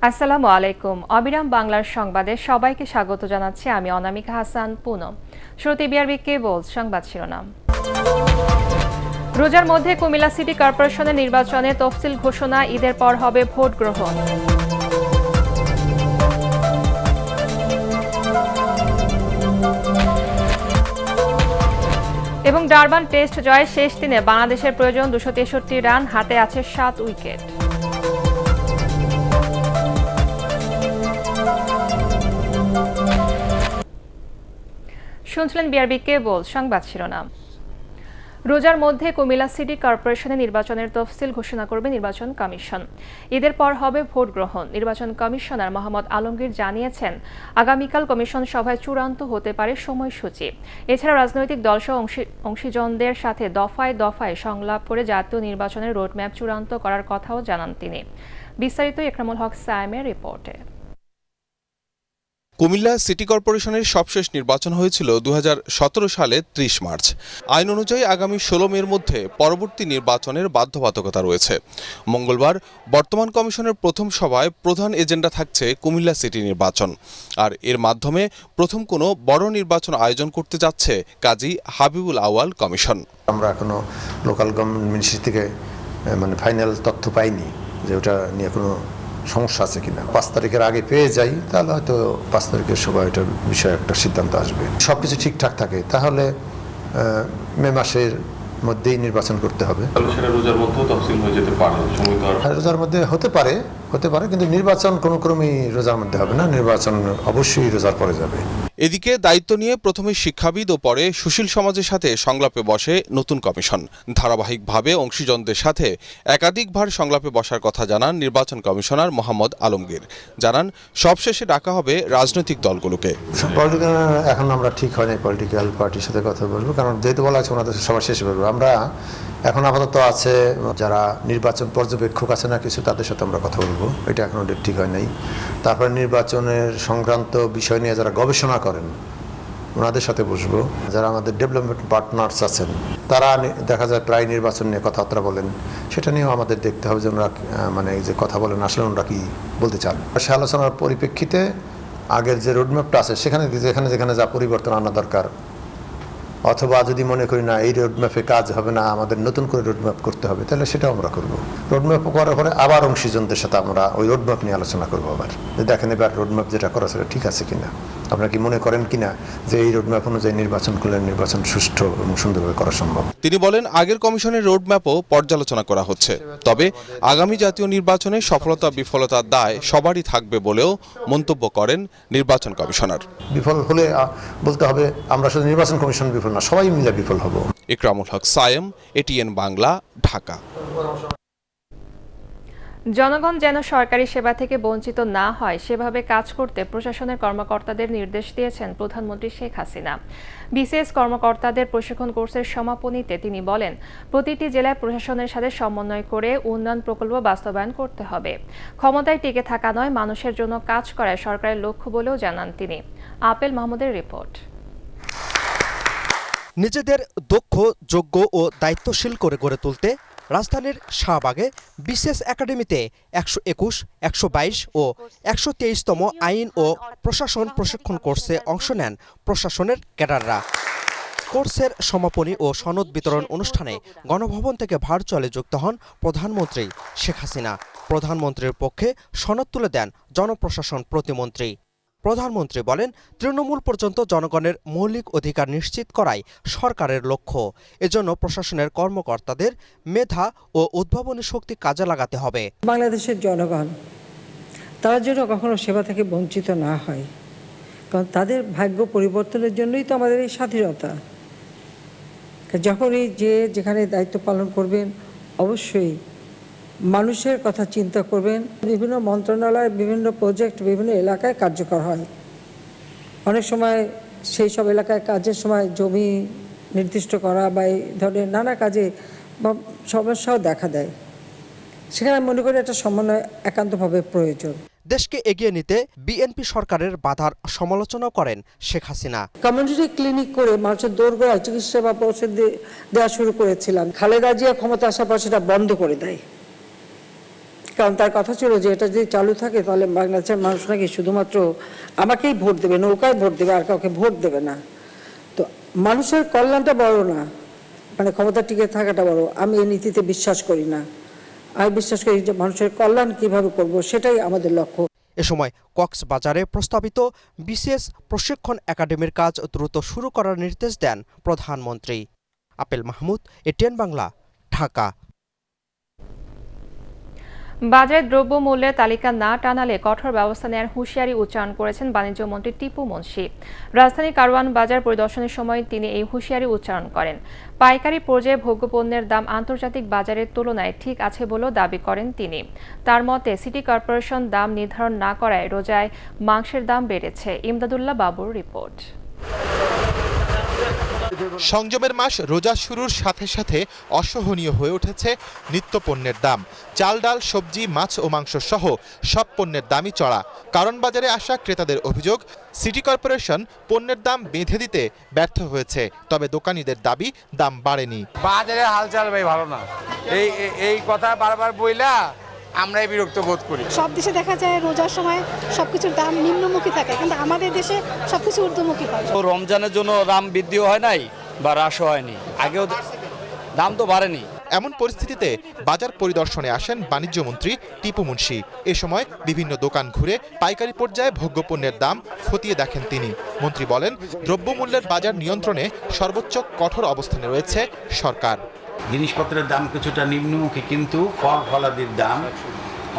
আসসালামু আলাইকুম। অবিরাম বাংলার সংবাদে সবাইকে স্বাগত জানাচ্ছি আমি অনামিকা হাসান পুনম। শুরুতে বিআরবি কেবল সংবাদ শিরোনাম। রোজার মধ্যে কুমিল্লা সিটি কর্পোরেশনের নির্বাচনে তফসিল ঘোষণা, ঈদের পর হবে ভোট গ্রহণ। এবং ডারবান টেস্ট জয়ের শেষ দিনে বাংলাদেশের প্রয়োজন 263 রান, হাতে আছে 7 উইকেট। শুনছিলেন বিআরবি কেবল সংবাদ শিরোনাম। রোজার মধ্যে কুমিল্লা সিটি কর্পোরেশনের নির্বাচনের তফসিল ঘোষণা করবে নির্বাচন কমিশন। ঈদের পর হবে ভোট গ্রহণ। নির্বাচন কমিশনার মোহাম্মদ আলমগীর জানিয়েছেন, আগামীকাল কমিশন সভায় চূড়ান্ত হতে পারে সময়সূচি। এছাড়া রাজনৈতিক দলসহ অংশীজনদের সাথে দফায় দফায় সংলাপ করে জাতীয় নির্বাচনের রোডম্যাপ চূড়ান্ত করার কথাও জানান তিনি। বিস্তারিত একরামুল হক সায়েমের রিপোর্টে। কুমিল্লা সিটি কর্পোরেশনের সবশেষ নির্বাচন হয়েছিল 2017 সালে 30 মার্চ। আইন অনুযায়ী আগামী 16 মের মধ্যে পরবর্তী নির্বাচনের বাধ্যবাধকতা রয়েছে। মঙ্গলবার বর্তমান কমিশনের প্রথম সভায় প্রধান এজেন্ডা থাকছে কুমিল্লা সিটি নির্বাচন। আর এর মাধ্যমে প্রথম কোনো বড় নির্বাচন আয়োজন করতে যাচ্ছে কাজী হাবিবুল আউয়াল কমিশন। আমরা এখনো লোকাল গভর্নমেন্ট মিনিস্ট্রি থেকে ফাইনাল তথ্য পাইনি যে ওটা নিয়ে কোনো সমস্যা আছে কিনা। 5 তারিখের আগে পেয়ে যাই তাহলে হয়তো 5 তারিখের সময় এটার বিষয়ে একটা সিদ্ধান্ত আসবে। সবকিছু ঠিকঠাক থাকে তাহলে মে মাসের মধ্যেই নির্বাচন করতে হবে। রোজার মধ্যেও তফসিল হয়ে যেতে পারে, রোজার মধ্যে হতে পারে কিন্তু নির্বাচন কোনো ক্রমেই রোজার মধ্যে হবে না, নির্বাচন অবশ্যই রোজার পরে যাবে। এদিকে দায়িত্ব নিয়ে প্রথমে শিক্ষাবিদ ও পরে সুশীল সমাজের সাথে সংলাপে বসে নতুন কমিশন। ধারাবাহিকভাবে অংশীজনদের সাথে একাধিকবার সংলাপে বসার কথা জানান নির্বাচন কমিশনার মোহাম্মদ আলমগীর। জানান সবশেষে ডাকা হবে রাজনৈতিক দলগুলোকে। এখন আমরা ঠিক হয়নি পলিটিক্যাল পার্টির সাথে কথা বলবো, কারণ যেহেতু বলা আছে ওনাদের সবার শেষে বলবো। আমরা এখন আপাতত আছে যারা নির্বাচন পর্যবেক্ষক আছে না কিছু, তাদের সাথে আমরা কথা বলবো। এটা এখনো ডেট ঠিক হয় নাই। তারপরে নির্বাচনের সংক্রান্ত বিষয় নিয়ে যারা গবেষণা করেন ওনাদের সাথে বসবো। যারা আমাদের ডেভেলপমেন্ট পার্টনার্স আছেন তারা দেখা যায় প্রায় নির্বাচন নিয়ে কথাবার্তা বলেন, সেটা নিয়েও আমাদের দেখতে হবে যে ওনারা যে কথা বলেন আসলে ওনারা কি বলতে চান। সে আলোচনার পরিপ্রেক্ষিতে আগের যে রোডম্যাপটা আছে সেখানে যেখানে যা পরিবর্তন আনা দরকার, অথবা যদি মনে করি না এই রোডম্যাপে কাজ হবে না, আমাদের নতুন করে রোডম্যাপ করতে হবে, তাহলে সেটাও আমরা করব। রোডম্যাপ করার পরে আবার অংশীজনদের সাথে আমরা ওই রোডম্যাপ নিয়ে আলোচনা করবো। আবার দেখেন এবার রোডম্যাপ যেটা করা সেটা ঠিক আছে কিনা, আপনারা কি মনে করেন কিনা যে এই রোডম্যাপ অনুযায়ী নির্বাচন করলে নির্বাচন সুষ্ঠু এবং সুন্দরভাবে করা সম্ভব। তিনি বলেন, আগের কমিশনের রোডম্যাপও পর্যালোচনা করা হচ্ছে, তবে আগামী জাতীয় নির্বাচনে সফলতা বিফলতার দায় সবারই থাকবে বলেও মন্তব্য করেন নির্বাচন কমিশনার। বিফল হলে বলতে হবে আমরা শুধু নির্বাচন কমিশন বিফল না, সবাই মিলে বিফল হব। একরামুল হক সায়েম, এটিএন বাংলা, ঢাকা। জনগণ যেন সরকারি সেবা থেকে বঞ্চিত না হয় সেভাবে কাজ করতে প্রশাসনের কর্মকর্তাদের নির্দেশ দিয়েছেন প্রধানমন্ত্রী শেখ হাসিনা। বিসিএস কর্মকর্তাদের প্রশিক্ষণ কোর্সের সমাপনীতে তিনি বলেন, প্রতিটি জেলায় প্রশাসনের সাথে সমন্বয় করে উন্নয়ন প্রকল্প বাস্তবায়ন করতে হবে। ক্ষমতায় টিকে থাকা নয়, মানুষের জন্য কাজ করায় সরকারের লক্ষ্য বলেও জানান তিনি। আপেল মাহমুদের রিপোর্ট। নিজেদের দক্ষ, যোগ্য ও দায়িত্বশীল করে গড়ে তুলতে রাজধানীর শাহবাগে বিসিএস একাডেমিতে 121, 122 ও 123তম আইন ও প্রশাসন প্রশিক্ষণ কোর্সে অংশ নেন প্রশাসনের ক্যাডাররা। কোর্সের সমাপনী ও সনদ বিতরণ অনুষ্ঠানে গণভবন থেকে ভার্চুয়ালি যুক্ত হন প্রধানমন্ত্রী শেখ হাসিনা। প্রধানমন্ত্রীর পক্ষে সনদ তুলে দেন জনপ্রশাসন প্রতিমন্ত্রী। প্রধানমন্ত্রী বলেন, তৃণমূল পর্যন্ত জনগণের মৌলিক অধিকার নিশ্চিত করাই সরকারের লক্ষ্য। এজন্য প্রশাসনের কর্মকর্তাদের মেধা ও উদ্ভাবনী শক্তি কাজে লাগাতে হবে। বাংলাদেশের জনগণ তারা যেন কখনো সেবা থেকে বঞ্চিত না হয়, কারণ তাদের ভাগ্য পরিবর্তনের জন্যই তো আমাদের এই স্বাধীনতা। যখনই যেখানে দায়িত্ব পালন করবেন অবশ্যই মানুষের কথা চিন্তা করবেন। বিভিন্ন মন্ত্রণালয়, বিভিন্ন প্রজেক্ট বিভিন্ন এলাকায় কার্যকর হয়। অনেক সময় সেই সব এলাকায় কাজের সময় জমি নির্দিষ্ট করা বা এই ধরনের নানা কাজে বা সমস্যাও দেখা দেয়। সেখানে মনে করি একটা সমন্বয় একান্তভাবে প্রয়োজন। দেশকে এগিয়ে নিতে বিএনপি সরকারের বাধার সমালোচনা করেন শেখ হাসিনা। কমিউনিটি ক্লিনিক করে মানুষের দোরগোড়ায় চিকিৎসা সেবা পৌঁছে দেওয়া শুরু করেছিলাম। খালেদা জিয়া ক্ষমতা আসার পর সেটা বন্ধ করে দেয়। কারণ তার কথা ছিল যে এটা যদি চালু থাকে তাহলে বাংলাদেশের মানুষ নাকি শুধুমাত্র আমাকেই ভোট দেবে, নৌকায় ভোট দেবে, আর কাউকে ভোট দেবে না। তো মানুষের কল্যাণটা বড় না, মানে ক্ষমতা টিকে থাকাটা বড়। আমি এই নীতিতে বিশ্বাস করি না। আমি বিশ্বাস করি যে মানুষের কল্যাণ কিভাবে করব সেটাই আমাদের লক্ষ্য। এ সময় কক্সবাজারে প্রস্তাবিত বিশেষ প্রশিক্ষণ একাডেমির কাজ দ্রুত শুরু করার নির্দেশ দেন প্রধানমন্ত্রী। Apple Mahmud, ATN Bangla, Dhaka. বাজারে দ্রব্যমূল্যের তালিকা না টানালে কঠোর ব্যবস্থা নেওয়ার হুঁশিয়ারি উচ্চারণ করেছেন বাণিজ্য মন্ত্রী টিপু মুনশি। রাজধানীর কারওয়ান বাজার পরিদর্শনের সময় তিনি এই হুঁশিয়ারি উচ্চারণ করেন। পাইকারি পর্যায়ে ভোগ্যপণ্যের দাম আন্তর্জাতিক বাজারের তুলনায় ঠিক আছে বলেও দাবি করেন তিনি। তার মতে সিটি কর্পোরেশন দাম নির্ধারণ না করায় রোজায় মাংসের দাম বেড়েছে। ইমদাদুল্লাহ বাবুর রিপোর্ট। সংযমের মাস রোজা শুরুর সাথে সাথে অসহনীয় হয়ে উঠেছে নিত্যপণ্যের দাম। চাল, ডাল, সবজি, মাছ ও মাংস সহ সব পণ্যের দামই চড়া। কারণ বাজারে আসা ক্রেতাদের অভিযোগ, সিটি কর্পোরেশন পণ্যের দাম বেঁধে দিতে ব্যর্থ হয়েছে, তবে দোকানীদের দাবি দাম বাড়েনি। বাজারে হালচাল ভাই ভালো না, এই কথা বারবার বইলা আমরাই বিরক্ত বোধ করি। সব দেশে দেখা যায় রোজার সময় সবকিছুর দাম নিম্নমুখী থাকে, কিন্তু আমাদের দেশে সবকিছু ঊর্ধ্বমুখী হয়। রমজানের জন্য দাম বৃদ্ধিও হয় নাই বা হ্রাসও হয়নি, আগেও দাম তো বাড়েনি। এমন পরিস্থিতিতে বাজার পরিদর্শনে আসেন বাণিজ্য মন্ত্রী টিপু মুনশি। এ সময় বিভিন্ন দোকান ঘুরে পাইকারি পর্যায়ে ভোগ্যপণ্যের দাম খতিয়ে দেখেন তিনি। মন্ত্রী বলেন, দ্রব্যমূল্যের বাজার নিয়ন্ত্রণে সর্বোচ্চ কঠোর অবস্থানে রয়েছে সরকার। জিনিসপত্রের দাম কিছুটা নিম্নমুখী, কিন্তু ফল ফলাদির দাম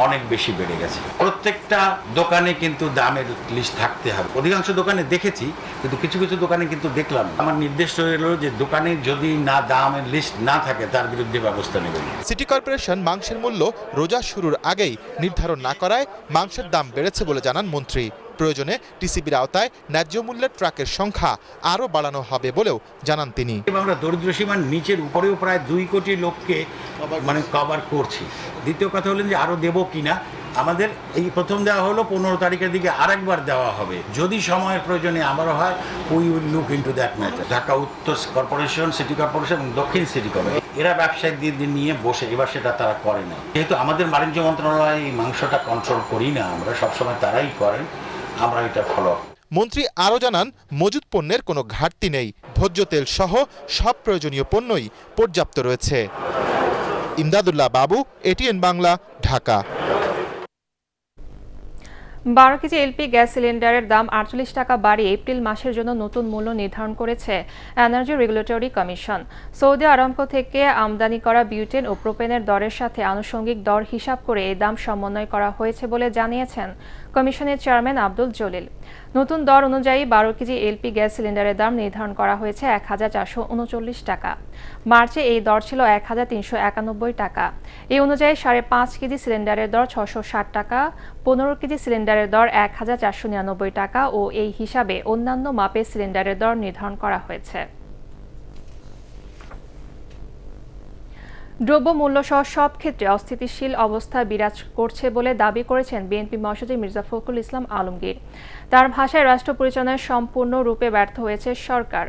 অনেক বেশি বেড়ে গেছে। প্রত্যেকটা দোকানে কিন্তু দামের লিস্ট থাকতে হবে। অধিকাংশ দোকানে দেখেছি, কিন্তু কিছু কিছু দোকানে কিন্তু দেখলাম। আমার নির্দেশ রইল যে দোকানে যদি না দামের লিস্ট না থাকে তার বিরুদ্ধে ব্যবস্থা নেবেন। সিটি কর্পোরেশন মাংসের মূল্য রোজা শুরুর আগেই নির্ধারণ না করায় মাংসের দাম বেড়েছে বলে জানান মন্ত্রী। প্রয়োজনে টিসিবির আওতায় ন্যায্য মূল্যের ট্রাকের সংখ্যা আরও বাড়ানো হবে বলেও জানান তিনি। আমরা দরিদ্র সীমার নিচের উপরেও প্রায় 2 কোটি লোককে কভার করছি। দ্বিতীয় কথা হলেন যে আরও দেবো কিনা, আমাদের এই প্রথম দেওয়া হলো 15 তারিখের দিকে আরেকবার দেওয়া হবে। যদি সময়ের প্রয়োজনে আবারও হয়, we will look into that matter. Dhaka উত্তর কর্পোরেশন, সিটি কর্পোরেশন এবং দক্ষিণ সিটি কর্পোরেশন এরা ব্যবসায়ীদের নিয়ে বসে, এবার সেটা তারা করে না। যেহেতু আমাদের বাণিজ্য মন্ত্রণালয় এই মাংসটা কন্ট্রোল করি না, আমরা সবসময় তারাই করেন, আমরা এটা ফলো। মন্ত্রী আরও জানান, মজুদ পণ্যের কোনো ঘাটতি নেই। ভোজ্য তেল সহ সব প্রয়োজনীয় পণ্যই পর্যাপ্ত রয়েছে। ইমদাদুল্লাহ বাবু, ATN Bangla, Dhaka. 12 KG LP gas সিলিন্ডারের দাম 48 টাকা বাড়িয়ে এপ্রিল মাসের জন্য নতুন মূল্য নির্ধারণ করেছে energy regulatory commission. Saudi Aramco থেকে আমদানি করা বিউটেন ও প্রোপেনের দরের সাথে আনুষঙ্গিক দর হিসাব করে এই দাম সমন্বয় করা হয়েছে বলে জানিয়েছেন কমিশনের চেয়ারম্যান আব্দুল জলিল। নতুন দর অনুযায়ী 12 কেজি এলপি গ্যাস সিলিন্ডারের দাম নির্ধারণ করা হয়েছে 1439 টাকা। মার্চে এই দর ছিল 1391 টাকা। এই অনুযায়ী 5.5 কেজি সিলিন্ডারের দর 660 টাকা, 15 কেজি সিলিন্ডারের দর 1499 টাকা ও এই হিসাবে অন্যান্য মাপের সিলিন্ডারের দর নির্ধারণ করা হয়েছে। দ্রব্যমূল্যসহ সব ক্ষেত্রে অস্থিতিশীল অবস্থা বিরাজ করছে বলে দাবি করেছেন বিএনপি মহাসচিব মির্জা ফখরুল ইসলাম আলমগীর। তার ভাষায় রাষ্ট্র পরিচালনায় সম্পূর্ণরূপে ব্যর্থ হয়েছে সরকার।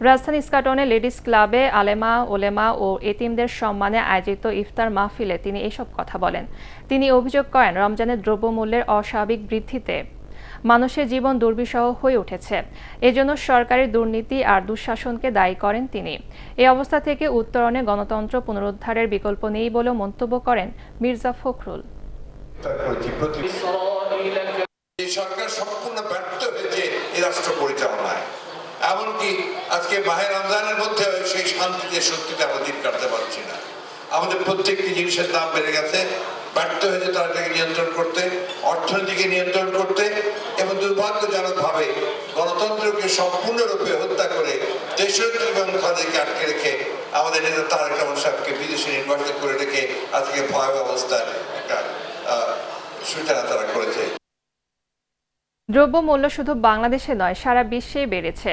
রাজধানী ইস্কাটনে লেডিস ক্লাবে আলেমা, ওলেমা ও এতিমদের সম্মানে আয়োজিত ইফতার মাহফিলে তিনি এসব কথা বলেন। তিনি অভিযোগ করেন, রমজানের দ্রব্যমূল্যের অস্বাভাবিক বৃদ্ধিতে মানুষের জীবন দুর্বিষহ হয়ে উঠেছে। এজন্য সরকারের দুর্নীতি আর দুঃশাসনকে দায়ী করেন তিনি। এই অবস্থা থেকে উত্তরণে গণতন্ত্র পুনরুদ্ধারের বিকল্প নেই বলেও মন্তব্য করেন মির্জা ফখরুল। সরকার সম্পূর্ণ ব্যর্থ হয়েছে এই রাষ্ট্র পরিচালনায়। এমনকি আজকে মাহে রমজানের মধ্যে সেই শান্তিতে সত্যিটা আমরা দিন কাটতে পারছি না। আমাদের প্রত্যেকটি জিনিসের দাম বেড়ে গেছে। ব্যর্থ হয়েছে তারা এটাকে নিয়ন্ত্রণ করতে, অর্থনীতিকে নিয়ন্ত্রণ করতে, এবং দুর্ভাগ্যজনকভাবে গণতন্ত্রকে সম্পূর্ণরূপে হত্যা করে দেশনেত্রী বেগম খালেদাকে আটকে রেখে আমাদের নেতা তারেক রহমান সাহেবকে বিদেশে নির্বাচিত করে রেখে আজকে ভয়াবহ অবস্থায় একটা সূচনা তারা করেছে। দ্রব্যমূল্য শুধু বাংলাদেশে নয়, সারা বিশ্বেই বেড়েছে।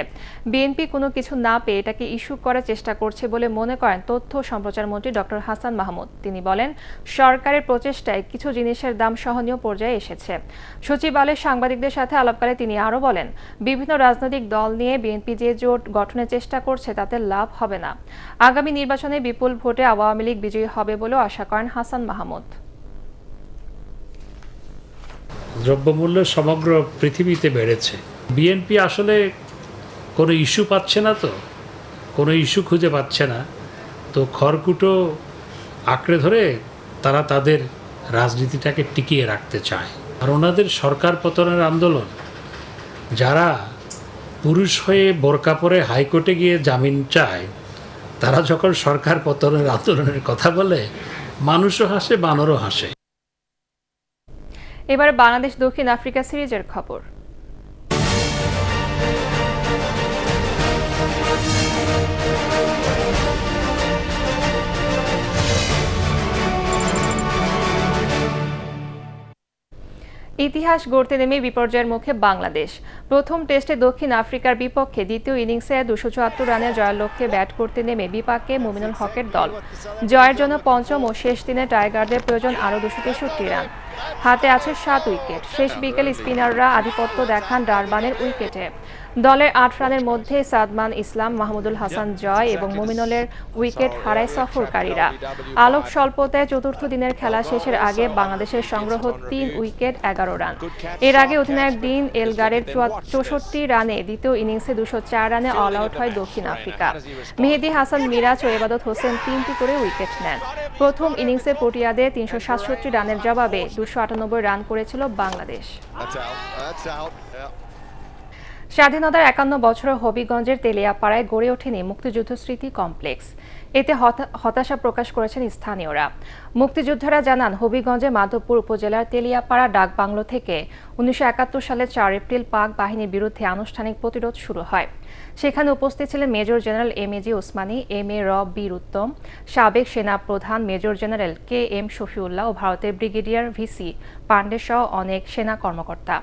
বিএনপি কোনো কিছু না পেয়ে এটাকে ইস্যু করার চেষ্টা করছে বলে মনে করেন তথ্য ও সম্প্রচার মন্ত্রী ডক্টর হাসান মাহমুদ। তিনি বলেন, সরকারের প্রচেষ্টায় কিছু জিনিসের দাম সহনীয় পর্যায়ে এসেছে। সচিবালয়ে সাংবাদিকদের সাথে আলাপকালে তিনি আরও বলেন, বিভিন্ন রাজনৈতিক দল নিয়ে বিএনপি যে জোট গঠনের চেষ্টা করছে তাতে লাভ হবে না। আগামী নির্বাচনে বিপুল ভোটে আওয়ামী লীগ বিজয়ী হবে বলেও আশা করেন হাসান মাহমুদ। দ্রব্যমূল্য সমগ্র পৃথিবীতে বেড়েছে। বিএনপি আসলে কোনো ইস্যু পাচ্ছে না, তো কোনো ইস্যু খুঁজে পাচ্ছে না, তো খড়কুটো আঁকড়ে ধরে তারা তাদের রাজনীতিটাকে টিকিয়ে রাখতে চায়। আর ওনাদের সরকার পতনের আন্দোলন, যারা পুরুষ হয়ে বোরকা পরে হাইকোর্টে গিয়ে জামিন চায়, তারা যখন সরকার পতনের আন্দোলনের কথা বলে, মানুষও হাসে, বানরও হাসে। এবার বাংলাদেশ দক্ষিণ আফ্রিকা সিরিজের খবর। ইতিহাস গড়তে নেমে বিপর্যয়ের মুখে বাংলাদেশ। প্রথম টেস্টে দক্ষিণ আফ্রিকার বিপক্ষে দ্বিতীয় ইনিংসে 274 রানের জয়ের লক্ষ্যে ব্যাট করতে নেমে বিপাকে মুমিনুল হকের দল। জয়ের জন্য পঞ্চম ও শেষ দিনে টাইগারদের প্রয়োজন আরও 263 রান। হাতে আছে 7 উইকেট। শেষ বিকেলে স্পিনাররা আধিপত্য দেখান ডারবানের উইকেটে। দলের 8 রানের মধ্যে সাদমান ইসলাম, মাহমুদুল হাসান জয় এবং মুমিনুলের উইকেট হারায় সফরকারীরা। আলোক স্বল্পতায় চতুর্থ দিনের খেলা শেষের আগে বাংলাদেশের সংগ্রহ 3 উইকেট 11 রান। এর আগে অধিনায়ক ডিন এলগারের 64 রানে দ্বিতীয় ইনিংসে 204 রানে অল আউট হয় দক্ষিণ আফ্রিকা। মেহেদী হাসান মিরাজ ও এবাদত হোসেন 3টি করে উইকেট নেন। প্রথম ইনিংসে পটিয়াদের 367 রানের জবাবে 298 রান করেছিল বাংলাদেশ। স্বাধীনতার 51 বছর হবিগঞ্জের তেলিয়াপাড়ায় গড়ে ওঠেনি মুক্তিযুদ্ধ স্মৃতি কমপ্লেক্স। এতে হতাশা প্রকাশ করেছেন স্থানীয়রা। মুক্তিযোদ্ধারা জানান, হবিগঞ্জে মাধবপুর উপজেলার তেলিয়াপাড়া ডাকবাংলো থেকে 1971 সালের 4 এপ্রিল পাক বাহিনীর বিরুদ্ধে আনুষ্ঠানিক প্রতিরোধ শুরু হয়। সেখানে উপস্থিত ছিলেন মেজর জেনারেল এম.এ.জি. ওসমানী, এম.এ. বীর উত্তম, সাবেক সেনা প্রধান মেজর জেনারেল কে.এম. শফিউল্লাহ ও ভারতের ব্রিগেডিয়ার ভিসি পান্ডে সহ অনেক সেনা কর্মকর্তা।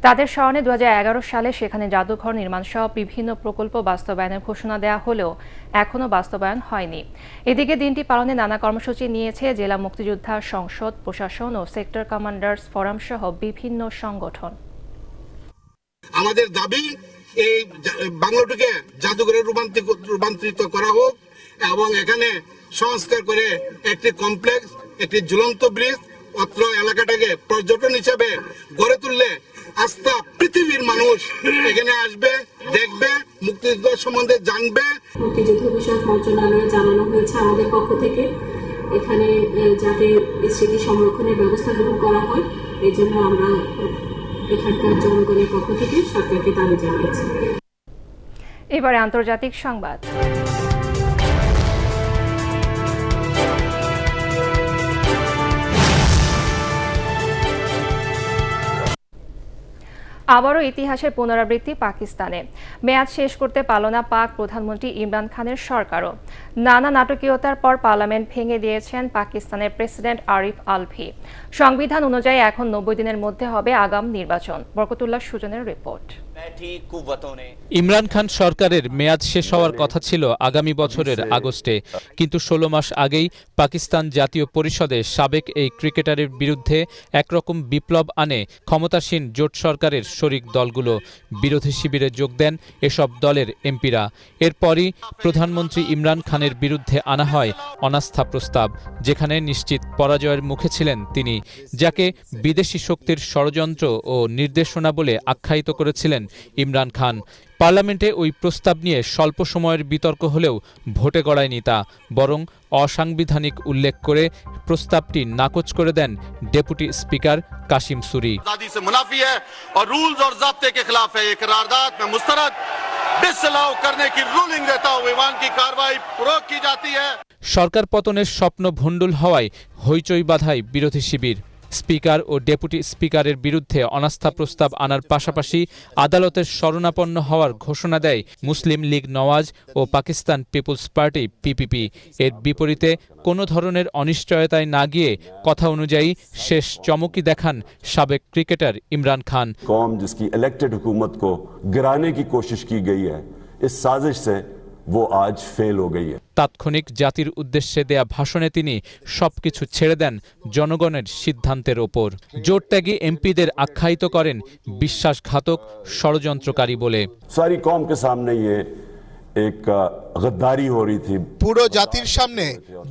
তাদের স্মরণে 2011 সালে সেখানে জাদুঘর নির্মাণ সহ বিভিন্ন প্রকল্প বাস্তবায়নের ঘোষণা দেওয়া হলেও এখনও বাস্তবায়ন হয়নি। এদিকে দিনটি পালনে নানা কর্মসূচি নিয়েছে জেলা মুক্তিযোদ্ধা সংসদ, প্রশাসন ও সেক্টর কমান্ডার্স ফোরাম সহ বিভিন্ন সংগঠন। আমাদের দাবি এই বাংলাটাকে জাদুঘরে রূপান্তরিত করা হোক এবং এখানে সংস্কার করে একটি কমপ্লেক্স, একটি ঝুলন্ত ব্রিজ অত্র এলাকাটাকে পর্যটন হিসেবে গড়ে তুললে আস্থা পৃথিবীর মানুষ এখানে আসবে, দেখবে, মুক্তিযুদ্ধ সম্বন্ধে জানবে। মুক্তিযুদ্ধ বিষয়ক মন্ত্রণালয়ে জানানো হয়েছে আমাদের পক্ষ থেকে এখানে যাতে স্মৃতি সংরক্ষণের ব্যবস্থা গ্রহণ করা হয়, এই জন্য আমরা এখানকার জনগণের পক্ষ থেকে সরকারকে দাবি জানিয়েছি। এবারে আন্তর্জাতিক সংবাদ। আবারও ইতিহাসের পুনরাবৃত্তি পাকিস্তানে। মেয়াদ শেষ করতে পারল না পাক প্রধানমন্ত্রী ইমরান খানের সরকারও। নানা নাটকীয়তার পর পার্লামেন্ট ভেঙে দিয়েছেন পাকিস্তানের প্রেসিডেন্ট আরিফ আলভি। সংবিধান অনুযায়ী এখন 90 দিনের মধ্যে হবে আগাম নির্বাচন। বরকতুল্লাহ সুজনের রিপোর্ট। ইমরান খান সরকারের মেয়াদ শেষ হওয়ার কথা ছিল আগামী বছরের আগস্টে, কিন্তু 16 মাস আগেই পাকিস্তান জাতীয় পরিষদে সাবেক এই ক্রিকেটারের বিরুদ্ধে একরকম বিপ্লব আনে ক্ষমতাসীন জোট সরকারের শরিক দলগুলো। বিরোধী শিবিরে যোগ দেন এসব দলের এমপিরা। এরপরই প্রধানমন্ত্রী ইমরান খানের বিরুদ্ধে আনা হয় অনাস্থা প্রস্তাব, যেখানে নিশ্চিত পরাজয়ের মুখে ছিলেন তিনি, যাকে বিদেশি শক্তির ষড়যন্ত্র ও নির্দেশনা বলে আখ্যায়িত করেছিলেন ইমরান খান। পার্লামেন্টে ওই প্রস্তাব নিয়ে স্বল্প সময়ের বিতর্ক হলেও ভোটে গড়ায়নি তা, বরং অসাংবিধানিক উল্লেখ করে প্রস্তাবটি নাকচ করে দেন ডেপুটি স্পিকার কাশিম সুরি। সরকার পতনের স্বপ্ন ভণ্ডুল হওয়ায় হইচই বাধায় বিরোধী শিবির। স্পিকার ও ডেপুটি স্পিকারের বিরুদ্ধে অনাস্থা প্রস্তাব আনার পাশাপাশি আদালতের শরণাপন্ন হওয়ার ঘোষণা দেয় মুসলিম লীগ নওয়াজ ও পাকিস্তান পিপুলস পার্টি পিপিপি। এর বিপরীতে কোনো ধরনের অনিশ্চয়তায় না গিয়ে কথা অনুযায়ী শেষ চমকই দেখান সাবেক ক্রিকেটার ইমরান খান। কওম जिसकी इलेक्टेड हुकूमत को गिराने की कोशिश की गई है, इस साजिश से वो आज फेल हो गई है। তাৎক্ষণিক জাতির উদ্দেশ্যে দেয়া ভাষণে তিনি সবকিছু ছেড়ে দেন জনগণের সিদ্ধান্তের ওপর। জোটত্যাগী এমপিদের আখ্যায়িত করেন বিশ্বাসঘাতক ষড়যন্ত্রকারী বলে। सारी कौम के सामने ये एक गद्दारी हो रही थी। পুরো জাতির সামনে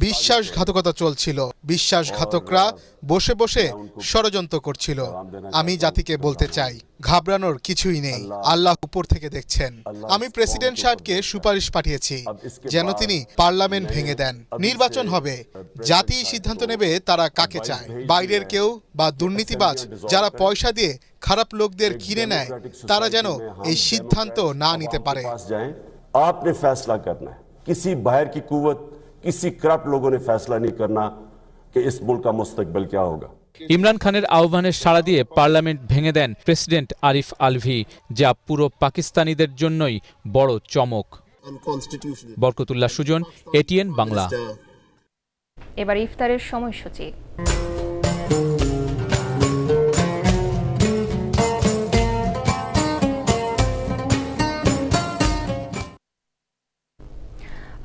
বিশ্বাসঘাতকতা চলছিল। বিশ্বাসঘাতকরা বসে বসে ষড়যন্ত্র করছিল। আমি জাতিকে বলতে চাই, ঘাবড়ানোর কিছুই নেই, আল্লাহ উপর থেকে দেখছেন। আমি প্রেসিডেন্ট সাহেবকে সুপারিশ পাঠিয়েছি যেন তিনি পার্লামেন্ট ভেঙে দেন। নির্বাচন হবে, জাতি সিদ্ধান্ত নেবে তারা কাকে চায়। বাইরের কেউ বা দুর্নীতিবাজ যারা পয়সা দিয়ে খারাপ লোকদের কিনে নেয় তারা যেন এই সিদ্ধান্ত না নিতে পারে। आपने फैसला करना है, किसी बाहर की कुव्वत, किसी करप्ट लोगों ने फैसला नहीं करना कि इस मुल्क का मुस्तकबिल क्या होगा। ইমরান খানের আহ্বানে সাড়া দিয়ে পার্লামেন্ট ভেঙে দেন প্রেসিডেন্ট আরিফ আলভি, যা পুরো পাকিস্তানিদের জন্যই বড় চমক। বরকতুল্লাহ সুজন, এটিএন বাংলা। এবার ইফতারের সময়সূচি।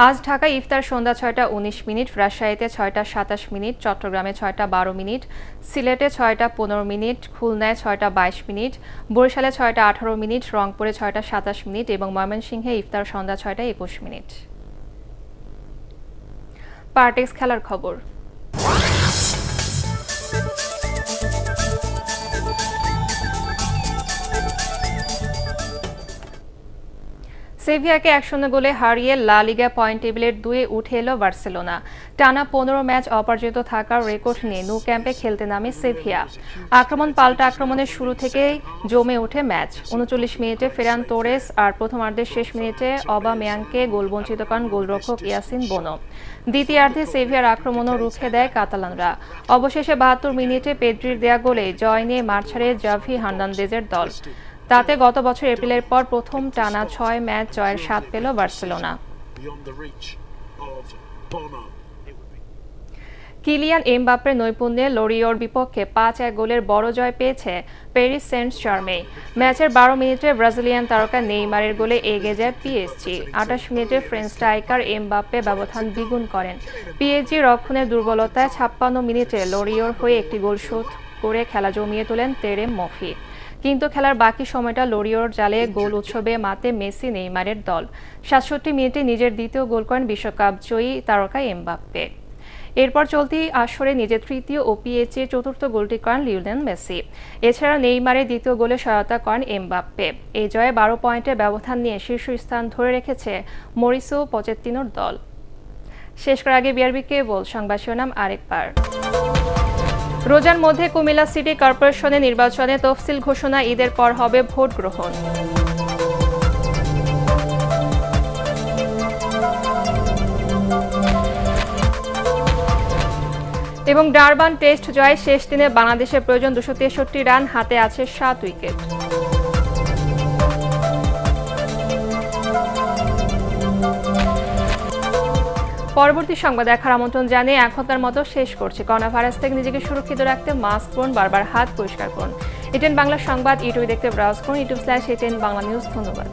আজ ঢাকায় ইফতার সন্ধ্যা ৬টা ১৯ মিনিট, রাজশাহীতে ৬টা ২৭ মিনিট, চট্টগ্রামে ৬টা ১২ মিনিট, সিলেটে ৬টা ১৫ মিনিট, খুলনায় ৬টা ২২ মিনিট, বরিশালে ৬টা ১৮ মিনিট, রংপুরে ৬টা ২৭ মিনিট এবং ময়মনসিংহে ইফতার সন্ধ্যা ৬টা ২১ মিনিট। পার্টেক্স খেলার খবর। সেভিয়াকে ১-০ গোলে হারিয়ে লা লিগা পয়েন্ট টেবিলের ২-এ উঠে এলো বার্সেলোনা। টানা ১৫ ম্যাচ অপরাজিত থাকার রেকর্ড নিয়ে ন্যু ক্যাম্পে খেলতে নামে সেভিয়া। আক্রমণ পাল্টা আক্রমণের শুরু থেকেই জমে ওঠে ম্যাচ। ৩৯ মিনিটে ফেরান তোরেস আর প্রথমার্ধের শেষ মিনিটে অবামেয়াংকে গোলবঞ্চিত করেন গোলরক্ষক ইয়াসিন বোনো। দ্বিতীয়ার্ধে সেভিয়ার আক্রমণও রুখে দেয় কাতালানরা। অবশেষে ৭২ মিনিটে পেড্রির দেয়া গোলে জয় নিয়ে মাঠ ছাড়ে জাভি হার্নান্দেজের দল। তাতে গত বছর এপ্রিলের পর প্রথম টানা ৬ ম্যাচ জয়ের স্বাদ পেল বার্সেলোনা। কিলিয়ান এমবাপ্পের নৈপুণ্যে লরিওর বিপক্ষে ৫-১ গোলের বড় জয় পেয়েছে প্যারিস সেন্ট জার্মেই। ম্যাচের ১২ মিনিটে ব্রাজিলিয়ান তারকা নেইমারের গোলে এগিয়ে যায় পিএসজি। ২৮ মিনিটে ফ্রেঞ্চ স্ট্রাইকার এমবাপ্পে ব্যবধান দ্বিগুণ করেন। পিএসজি রক্ষণের দুর্বলতায় ৫৬ মিনিটে লরিওর হয়ে একটি গোল শোধ করে খেলা জমিয়ে তোলেন তেরেম মফি। কিন্তু খেলার বাকি সময়টা লরিওর জালে গোল উৎসবে মাতে মেসি নেইমারের দল। ৬৭ মিনিটে নিজের দ্বিতীয় গোল করেন বিশ্বকাপ জয়ী তারকা এমবাপ্পে। এরপর চলতি আসরে নিজের তৃতীয় ও পিএসজির চতুর্থ গোলটি করেন লিওনেল মেসি। এছাড়া নেইমারের দ্বিতীয় গোলে সহায়তা করেন এমবাপ্পে। এই জয়ে ১২ পয়েন্টের ব্যবধান নিয়ে শীর্ষস্থান ধরে রেখেছে মরিসো পচেত্তিনোর দল। শেষ করার আগে বিআরবি কেবল সংবাদ শিরোনাম আরেকবার। রোজার মধ্যে কুমিল্লা সিটি কর্পোরেশনের নির্বাচনে তফসিল ঘোষণা, ঈদের পর হবে ভোট গ্রহণ। এবং ডারবান টেস্ট জয়, শেষ দিনে বাংলাদেশের প্রয়োজন ২৬৩ রান, হাতে আছে ৭ উইকেট। পরবর্তী সংবাদ দেখার আমন্ত্রণ জানিয়ে এখনকার মতো শেষ করছি। করোনা ভাইরাস থেকে নিজেকে সুরক্ষিত রাখতে মাস্ক পরুন, বারবার হাত পরিষ্কার করুন। এটিএন বাংলা সংবাদ ইউটিউবে দেখতে ব্রাউজ করুন, youtube/ATN বাংলা নিউজ। ধন্যবাদ।